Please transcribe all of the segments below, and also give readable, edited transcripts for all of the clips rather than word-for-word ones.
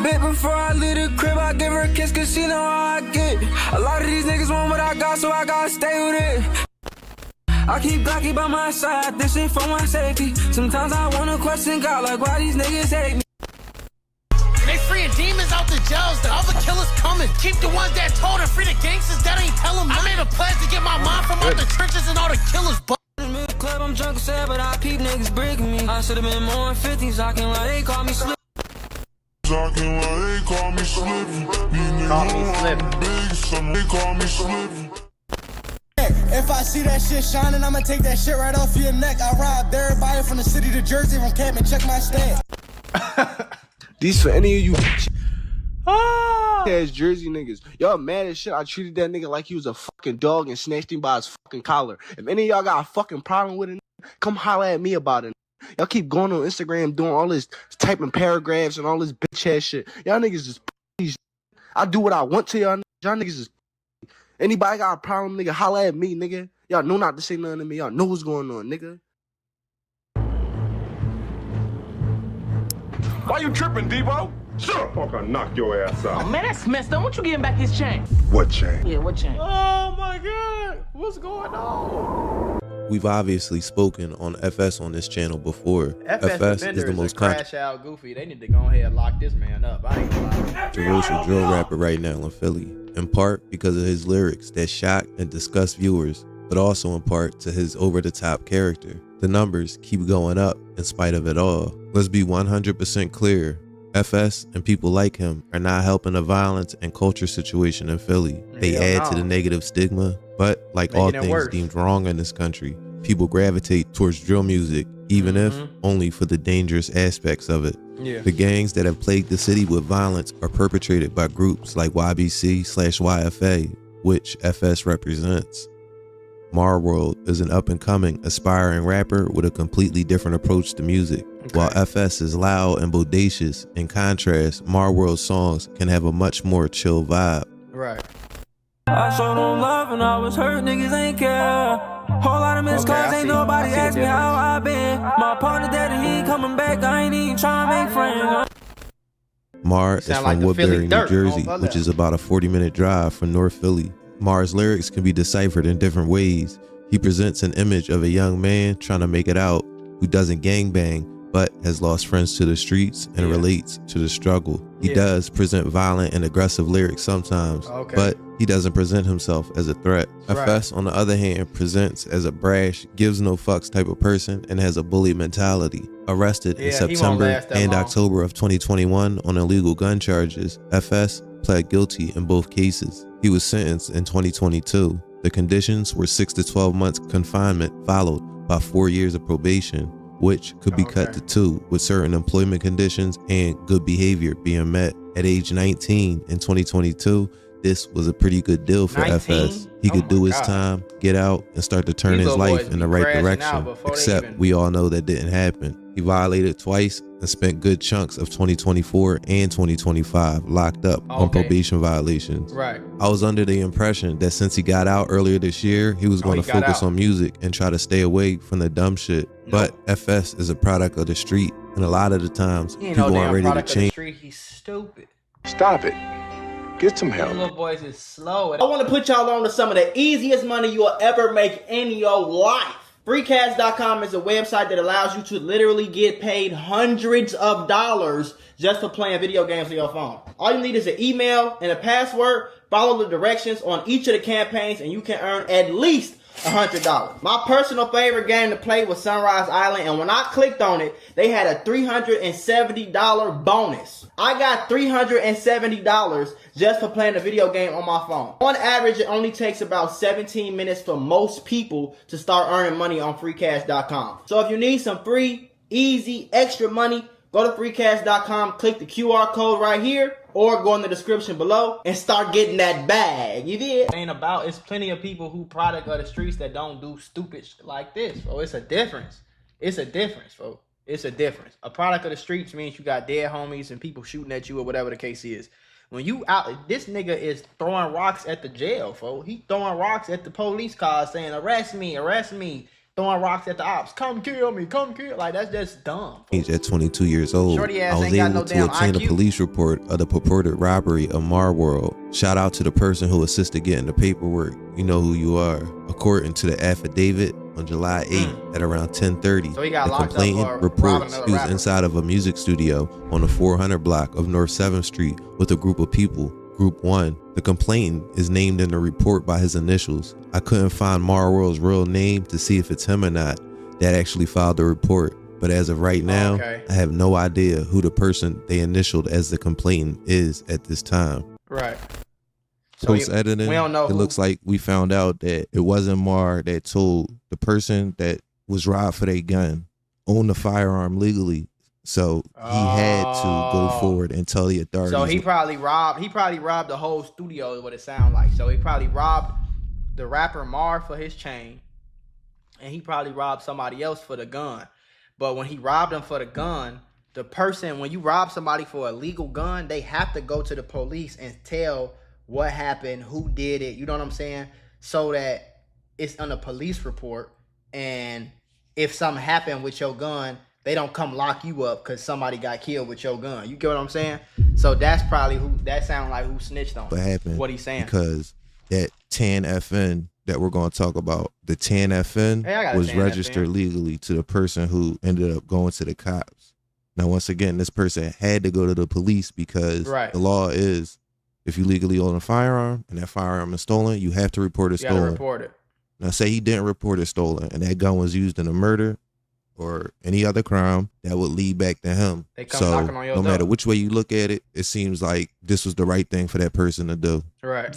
bit before I leave the crib. I give her a kiss cause she know how I get. A lot of these niggas want what I got, so I gotta stay with it. I keep Glocky by my side, this ain't for my safety. Sometimes I wanna question God, like why these niggas hate me. They freeing demons out the jails, the other killers coming. Keep the ones that told and free the gangsters that ain't tell them. I made a pledge to get my mom from out the trenches and all the killers. Club, I'm drunk and sad, but I peep niggas breaking me. I should've been more in 50s, I can lie, they call me slip. Call me slippy. If I see that shit shining, I'ma take that shit right off your neck. I robbed everybody from the city to Jersey, from Camp and check my stand. These for any of you ass Jersey niggas. Y'all mad as shit. I treated that nigga like he was a fucking dog and snatched him by his fucking collar. If any of y'all got a fucking problem with it, come holler at me about it. Y'all keep going on Instagram doing all this typing paragraphs and all this bitch ass shit. Y'all niggas just I do what I want to y'all. Y'all niggas just anybody got a problem, nigga, holler at me, nigga. Y'all know not to say nothing to me. Y'all know what's going on, nigga. Why you tripping, Debo? Shut up, I'll knock your ass out. Oh, man, that's messed up. Won't you give him back his chain? What chain? Yeah, what chain? Oh my God, what's going on? We've obviously spoken on FS on this channel before. FS is the most crash out goofy. They need to go ahead and lock this man up. I ain't gonna lie. Controversial drill rapper right now in Philly, in part because of his lyrics that shock and disgust viewers, but also in part to his over-the-top character. The numbers keep going up in spite of it all. Let's be 100% clear. FS and people like him are not helping the violence and culture situation in Philly. They add to the negative stigma, but like all things deemed wrong in this country, people gravitate towards drill music, even if only for the dangerous aspects of it. The gangs that have plagued the city with violence are perpetrated by groups like YBC/YFA, which FS represents. Marworld is an up-and-coming, aspiring rapper with a completely different approach to music. While FS is loud and bodacious, in contrast, Marworld's songs can have a much more chill vibe. Right. I showed them love and I was hurt, niggas ain't care. Whole lot of missed calls, ain't nobody asked me how I been. My partner dead and he ain't coming back, I ain't even trying to make friends. Mar is from Woodbury, New Jersey, which is about a 40-minute drive from North Philly. Mar's lyrics can be deciphered in different ways. He presents an image of a young man trying to make it out who doesn't gangbang but has lost friends to the streets and relates to the struggle. He does present violent and aggressive lyrics sometimes, but he doesn't present himself as a threat. FS, on the other hand, presents as a brash, gives no fucks type of person and has a bully mentality. Arrested in September and October of 2021 on illegal gun charges, FS pled guilty in both cases. He was sentenced in 2022. The conditions were 6 to 12 months confinement followed by 4 years of probation, which could be cut to 2 with certain employment conditions and good behavior being met. At age 19 in 2022, this was a pretty good deal for FS. He could do his time, get out, and start to turn his life in the right direction. Except we all know that didn't happen. He violated twice and spent good chunks of 2024 and 2025 locked up on probation violations. Right. I was under the impression that since he got out earlier this year, he was going to focus on music and try to stay away from the dumb shit. But FS is a product of the street, and a lot of the times people aren't ready to change. He's stupid. Stop it. Get some help. These little boys is slow. I want to put y'all on to some of the easiest money you will ever make in your life. Freecash.com is a website that allows you to literally get paid hundreds of dollars just for playing video games on your phone. All you need is an email and a password. Follow the directions on each of the campaigns and you can earn at least $100. My personal favorite game to play was Sunrise Island, and when I clicked on it, they had a $370 bonus. I got $370 just for playing a video game on my phone. On average, it only takes about 17 minutes for most people to start earning money on freecash.com. So if you need some free, easy, extra money, go to freecash.com, click the QR code right here, or go in the description below and start getting that bag. You did? It's plenty of people who product of the streets that don't do stupid shit like this, bro. It's a difference. It's a difference, bro. It's a difference. A product of the streets means you got dead homies and people shooting at you or whatever the case is. When you out, this nigga is throwing rocks at the jail, folks. He throwing rocks at the police cars saying, arrest me, arrest me. throwing rocks at the ops. Come kill me, come kill. Like, that's just dumb. At 22 years old, Shorty ass I was ain't got able no to damn obtain a IQ. police report of the purported robbery of Mar World. Shout out to the person who assisted getting the paperwork. You know who you are. According to the affidavit, on July 8th at around 10:30, So he got the locked up complainant for reports robbing another he was rapper. inside of a music studio on the 400 block of North 7th Street with a group of people. Group 1. The complainant is named in the report by his initials. I couldn't find Mar World's real name to see if it's him or not that actually filed the report. But as of right now, I have no idea who the person they initialed as the complainant is at this time. Right. So Post editing, we don't know it looks like we found out that it wasn't Mar that told the person that was robbed for their gun owned the firearm legally. So he had to go forward and tell the authorities. So he probably robbed the whole studio is what it sounds like. So he probably robbed the rapper Mar for his chain, and he probably robbed somebody else for the gun. But when he robbed him for the gun, the person, when you rob somebody for a legal gun, they have to go to the police and tell what happened, who did it, you know what I'm saying? So that it's on a police report, and if something happened with your gun, they don't come lock you up because somebody got killed with your gun. You get what I'm saying? So that's probably who, that sound like who snitched on what happened. What he's saying. Because that TAN FN that we're going to talk about, the TAN FN was registered legally to the person who ended up going to the cops. Now, once again, this person had to go to the police because the law is, if you legally own a firearm and that firearm is stolen, you have to report it stolen. You gotta report it. Now, say he didn't report it stolen and that gun was used in a murder or any other crime, that would lead back to him. They come knocking on your no door. matter which way you look at it, it seems like this was the right thing for that person to do. Right.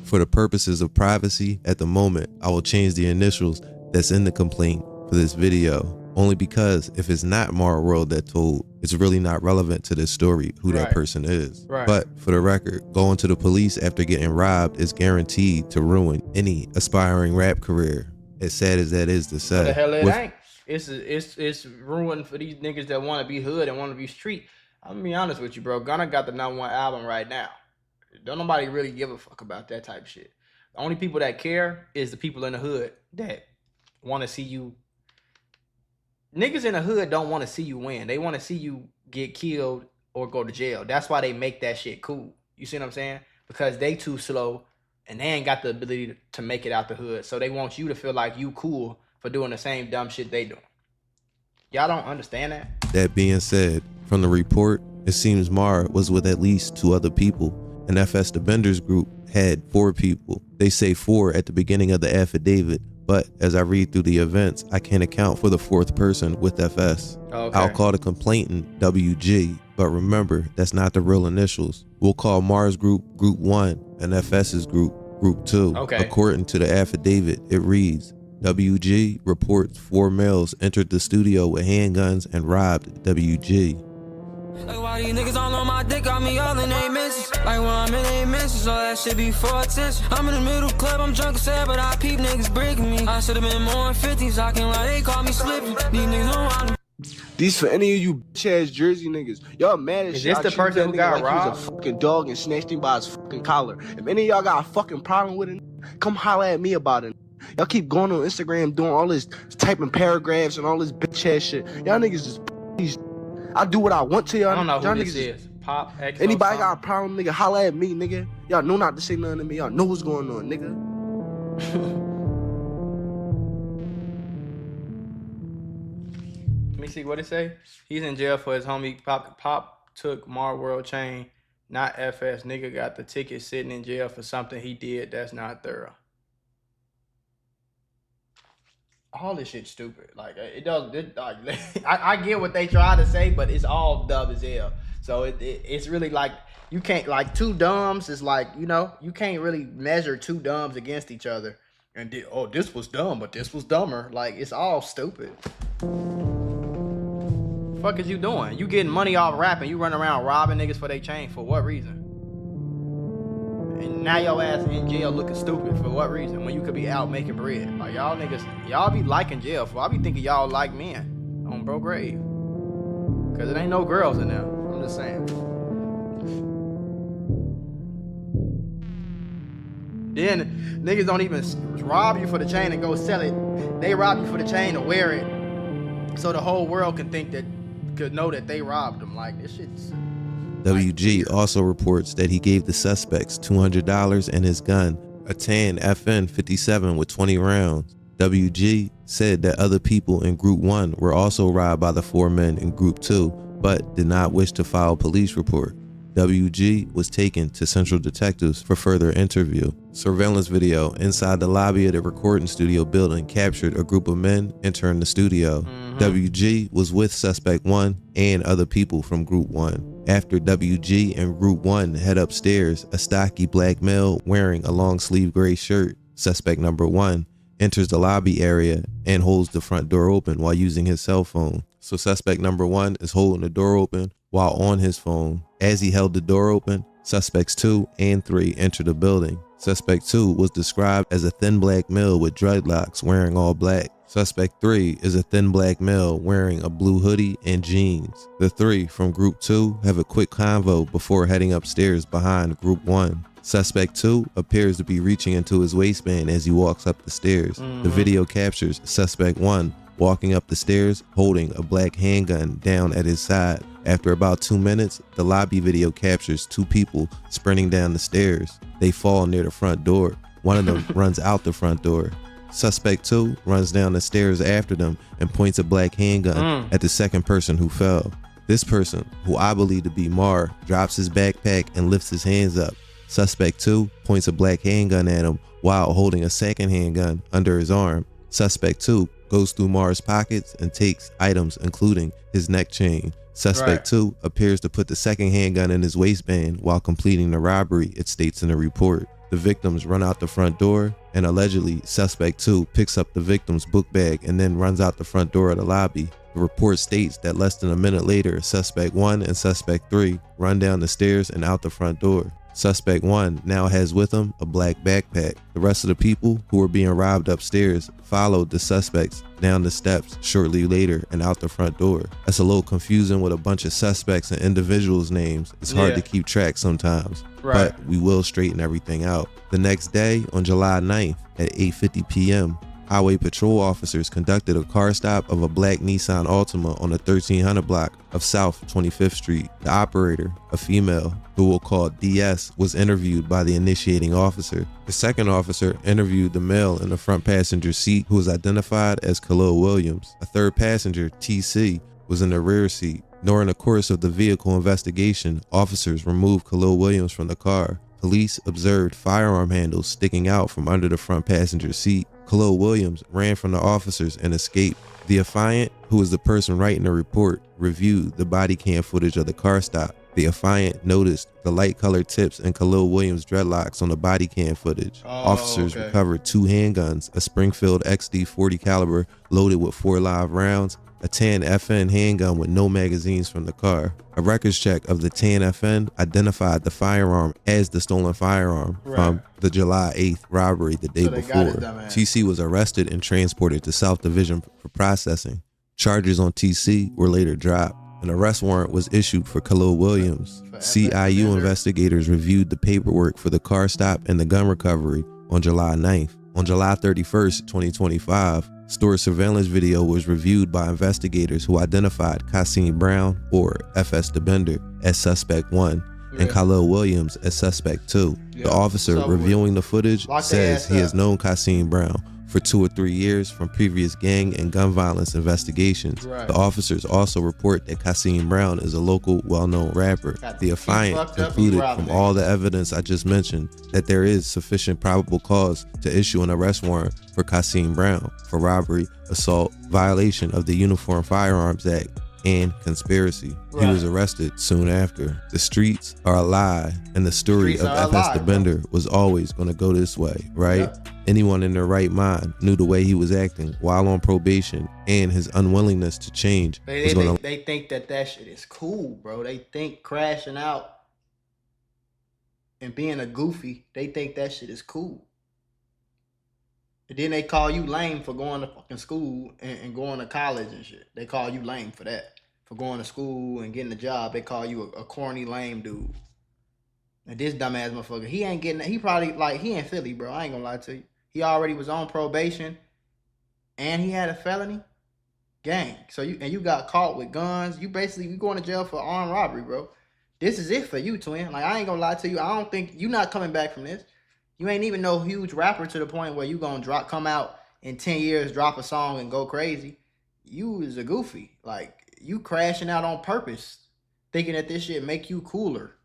For the purposes of privacy, at the moment, I will change the initials that's in the complaint for this video. Only because if it's not Mar World that told, it's really not relevant to this story who that person is. Right. But for the record, going to the police after getting robbed is guaranteed to ruin any aspiring rap career. As sad as that is to say. What the hell it ain't? It's ruined for these niggas that want to be hood and want to be street. I'm gonna be honest with you, bro. Gunna got the #1 album right now. Don't nobody really give a fuck about that type of shit. The only people that care is the people in the hood that want to see you. Niggas in the hood don't want to see you win. They want to see you get killed or go to jail. That's why they make that shit cool. You see what I'm saying? Because they too slow and they ain't got the ability to make it out the hood. So they want you to feel like you cool for doing the same dumb shit they doing. Y'all don't understand that? That being said, from the report, it seems Mar was with at least 2 other people. And FSDaBender's group had 4 people. They say 4 at the beginning of the affidavit, but as I read through the events, I can't account for the 4th person with FS. Okay. I'll call the complainant WG, but remember, that's not the real initials. We'll call Mar's group Group 1 and FS's group Group 2. Okay. According to the affidavit, it reads, WG reports 4 males entered the studio with handguns and robbed WG. Like why these niggas all on my dick, got me all in they misses. Like when I'm in they misses, all that shit be for attention. I'm in the middle club, I'm drunk as hell, but I peep niggas breaking me. I should've been more in 50s, I can't lie, they call me slipping. These niggas don't want These for any of you bitch ass Jersey niggas. Y'all mad as shit. Is this the person who got robbed? He was a fucking dog and snatched him by his fucking collar. If any of y'all got a fucking problem with it, come holla at me about it. Y'all keep going on Instagram doing all this, typing paragraphs and all this bitch ass shit. Y'all niggas just these. I do what I want to y'all. I don't know y'all who niggas this is. Pop, X, anybody got a problem, nigga, holla at me, nigga. Y'all know not to say nothing to me. Y'all know what's going on, nigga. Let me see what it say. He's in jail for his homie Pop took Mar World chain, not FS. Nigga got the ticket sitting in jail for something he did that's not thorough. All this shit's stupid. Like it does. I get what they try to say, but it's all dumb as hell. So it's really like you can't, like, 2 dumbs is like, you know, you can't really measure 2 dumbs against each other. And this was dumb, but this was dumber. Like, it's all stupid. Fuck is you doing? You getting money off rapping? You running around robbing niggas for their chain for what reason? And now your ass in jail looking stupid for what reason? When you could be out making bread. Like, y'all niggas, y'all be liking jail for. I be thinking y'all like men on bro grave. Cause it ain't no girls in there. I'm just saying. Then niggas don't even rob you for the chain and go sell it They robbed you for the chain to wear it, so the whole world could know that they robbed them. Like, this shit's... WG also reports that he gave the suspects $200 and his gun, a tan FN 57 with 20 rounds. WG said that other people in Group 1 were also robbed by the 4 men in Group 2, but did not wish to file a police report. WG was taken to Central Detectives for further interview. Surveillance video inside the lobby of the recording studio building captured a group of men entering the studio. WG was with Suspect 1 and other people from Group 1. After WG and Group 1 head upstairs, a stocky black male wearing a long sleeve gray shirt, Suspect number 1, enters the lobby area and holds the front door open while using his cell phone. So Suspect number 1 is holding the door open while on his phone. As he held the door open, Suspects 2 and 3 entered the building. Suspect 2 was described as a thin black male with dreadlocks wearing all black. Suspect 3 is a thin black male wearing a blue hoodie and jeans. The 3 from Group 2 have a quick convo before heading upstairs behind Group 1. Suspect 2 appears to be reaching into his waistband as he walks up the stairs. The video captures Suspect 1 walking up the stairs holding a black handgun down at his side. After about 2 minutes, the lobby video captures 2 people sprinting down the stairs. They fall near the front door. One of them runs out the front door. Suspect 2 runs down the stairs after them and points a black handgun at the second person who fell. This person, who I believe to be Mar, drops his backpack and lifts his hands up. Suspect 2 points a black handgun at him while holding a second handgun under his arm. Suspect 2 goes through Mar's pockets and takes items including his neck chain. Suspect 2 appears to put the second handgun in his waistband while completing the robbery, it states in the report. The victims run out the front door, and allegedly Suspect 2 picks up the victim's book bag and then runs out the front door of the lobby. The report states that less than a minute later, Suspect 1 and Suspect 3 run down the stairs and out the front door. Suspect 1 now has with him a black backpack. The rest of the people who were being robbed upstairs followed the suspects down the steps shortly later and out the front door. That's a little confusing with a bunch of suspects and individuals' names. It's hard to keep track sometimes, but we will straighten everything out. The next day, on July 9th at 8:50 p.m., Highway patrol officers conducted a car stop of a black Nissan Altima on the 1300 block of South 25th Street. The operator, a female, who we'll call DS, was interviewed by the initiating officer. The second officer interviewed the male in the front passenger seat, who was identified as Khalil Williams. A third passenger, TC, was in the rear seat. During the course of the vehicle investigation, officers removed Khalil Williams from the car. Police observed firearm handles sticking out from under the front passenger seat. Khalil Williams ran from the officers and escaped. The affiant, who was the person writing the report, reviewed the body cam footage of the car stop. The affiant noticed the light-colored tips and Khalil Williams' dreadlocks on the body cam footage. Officers recovered 2 handguns, a Springfield XD 40 caliber loaded with 4 live rounds, a tan FN handgun with no magazines from the car. A records check of the tan FN identified the firearm as the stolen firearm from the July 8th robbery the day before. TC was arrested and transported to South Division for processing. Charges on TC were later dropped. An arrest warrant was issued for Khalil Williams. CIU investigators reviewed the paperwork for the car stop and the gun recovery on July 9th. On July 31st, 2025, store surveillance video was reviewed by investigators who identified Kasim Brown, or FSDaBender, as Suspect 1 and Khalil Williams as Suspect 2. The officer reviewing the footage says he has known Kasim Brown for 2 or 3 years from previous gang and gun violence investigations. The officers also report that Kasim Brown is a local well-known rapper. The affiant concluded from all the evidence I just mentioned that there is sufficient probable cause to issue an arrest warrant for Kasim Brown for robbery, assault, violation of the Uniform Firearms Act, and conspiracy. He was arrested soon after. The streets are a lie, and the story of FSDaBender was always going to go this way, right? Anyone in their right mind knew the way he was acting while on probation and his unwillingness to change. They think that shit is cool, bro. They think crashing out and being a goofy, they think that shit is cool. And then they call you lame for going to fucking school and going to college and shit. They call you lame for that. For going to school and getting a job, they call you a corny lame dude. And this dumbass motherfucker, he ain't getting, he probably, like, he in Philly, bro. I ain't gonna lie to you. He already was on probation. and he had a felony, gang. So you got caught with guns. You going to jail for armed robbery, bro. This is it for you, twin. Like, I ain't gonna lie to you. I don't think you not coming back from this. You ain't even no huge rapper to the point where you gonna come out in 10 years, drop a song and go crazy. You is a goofy. Like, you crashing out on purpose, thinking that this shit make you cooler.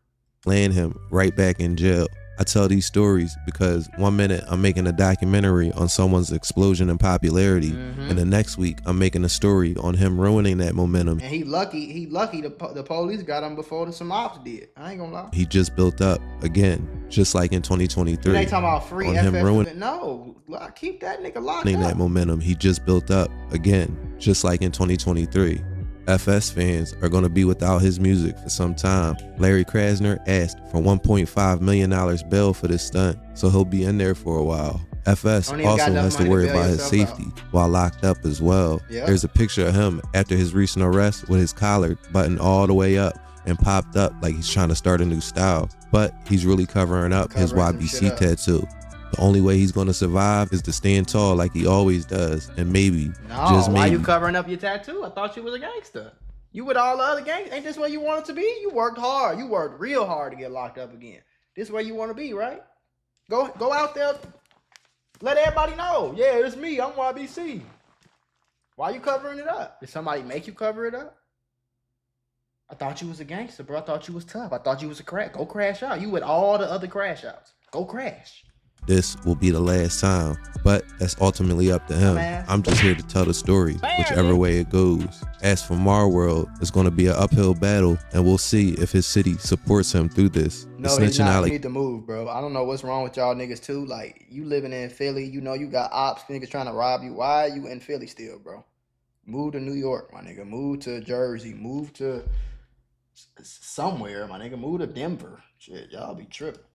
Land him right back in jail. I tell these stories because 1 minute I'm making a documentary on someone's explosion in popularity, and the next week I'm making a story on him ruining that momentum. And he lucky the police got him before some ops did. I ain't gonna lie. He just built up again, just like in 2023. They talking about free on him ruining. No, keep that nigga locked up. That momentum, he just built up again, just like in 2023. FS fans are going to be without his music for some time. Larry Krasner asked for $1.5 million bail for this stunt, so he'll be in there for a while. FS also has to worry about his safety while locked up as well. Yep. There's a picture of him after his recent arrest with his collar buttoned all the way up and popped up like he's trying to start a new style. But he's really covering up his YBC tattoo. The only way he's going to survive is to stand tall like he always does, and maybe, just maybe. Why you covering up your tattoo? I thought you was a gangster. You with all the other gangs? Ain't this where you wanted to be? You worked hard. You worked real hard to get locked up again. This where you want to be, right? Go out there. Let everybody know. Yeah, it's me. I'm YBC. Why you covering it up? Did somebody make you cover it up? I thought you was a gangster, bro. I thought you was tough. I thought you was a crack. Go crash out. You with all the other crash outs. Go crash. This will be the last time, but that's ultimately up to him. I'm just here to tell the story, whichever way it goes. As for Marworld, it's going to be an uphill battle, and we'll see if his city supports him through this. No, he's not. You need to move, bro. I don't know what's wrong with y'all niggas too. Like, you living in Philly, you know you got ops, niggas trying to rob you. Why are you in Philly still, bro? Move to New York, my nigga. Move to Jersey. Move to somewhere, my nigga. Move to Denver. Shit, y'all be tripping.